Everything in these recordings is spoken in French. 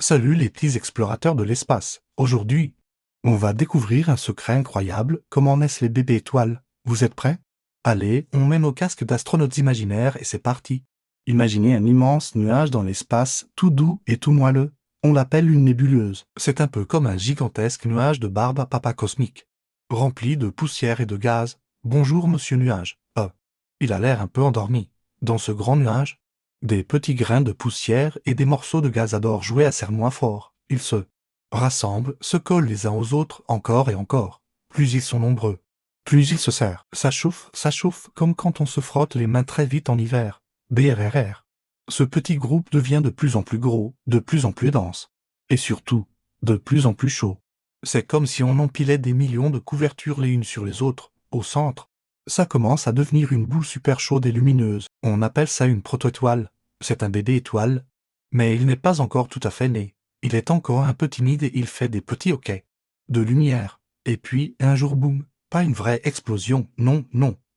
Salut les petits explorateurs de l'espace. Aujourd'hui, on va découvrir un secret incroyable, comment naissent les bébés étoiles. Vous êtes prêts? Allez, on met nos casques d'astronautes imaginaires et c'est parti. Imaginez un immense nuage dans l'espace, tout doux et tout moelleux. On l'appelle une nébuleuse. C'est un peu comme un gigantesque nuage de barbe à papa cosmique, rempli de poussière et de gaz. Bonjour monsieur nuage. Il a l'air un peu endormi. Dans ce grand nuage, des petits grains de poussière et des morceaux de gaz adorent jouer à serre-moi fort. Ils se rassemblent, se collent les uns aux autres, encore et encore. Plus ils sont nombreux, plus ils se serrent. Ça chauffe, comme quand on se frotte les mains très vite en hiver. BRRR. Ce petit groupe devient de plus en plus gros, de plus en plus dense. Et surtout, de plus en plus chaud. C'est comme si on empilait des millions de couvertures les unes sur les autres, au centre. Ça commence à devenir une boule super chaude et lumineuse. On appelle ça une protoétoile. C'est un bébé étoile. Mais il n'est pas encore tout à fait né. Il est encore un peu timide et il fait des petits hoquets de lumière. Et puis, un jour, boum, pas une vraie explosion, non,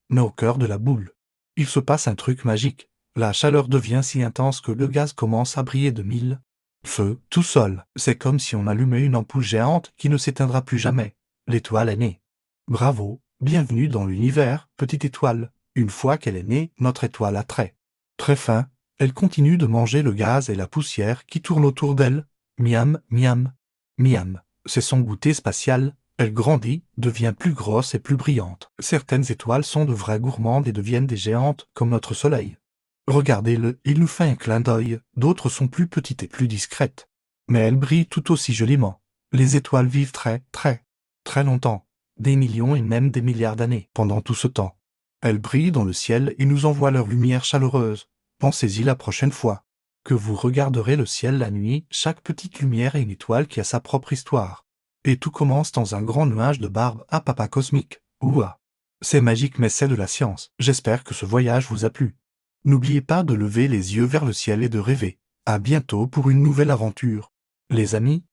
mais au cœur de la boule. Il se passe un truc magique. La chaleur devient si intense que le gaz commence à briller de mille feux, tout seul. C'est comme si on allumait une ampoule géante qui ne s'éteindra plus jamais. L'étoile est née. Bravo, bienvenue dans l'univers, petite étoile. Une fois qu'elle est née, notre étoile a très faim. Elle continue de manger le gaz et la poussière qui tournent autour d'elle. Miam, miam, miam. C'est son goûter spatial. Elle grandit, devient plus grosse et plus brillante. Certaines étoiles sont de vraies gourmandes et deviennent des géantes, comme notre soleil. Regardez-le, il nous fait un clin d'œil. D'autres sont plus petites et plus discrètes. Mais elles brillent tout aussi joliment. Les étoiles vivent très longtemps. Des millions et même des milliards d'années. Pendant tout ce temps, elles brillent dans le ciel et nous envoient leur lumière chaleureuse. Pensez-y la prochaine fois que vous regarderez le ciel la nuit, chaque petite lumière est une étoile qui a sa propre histoire. Et tout commence dans un grand nuage de barbe à papa cosmique. Ouah! C'est magique mais c'est de la science. J'espère que ce voyage vous a plu. N'oubliez pas de lever les yeux vers le ciel et de rêver. À bientôt pour une nouvelle aventure. Les amis,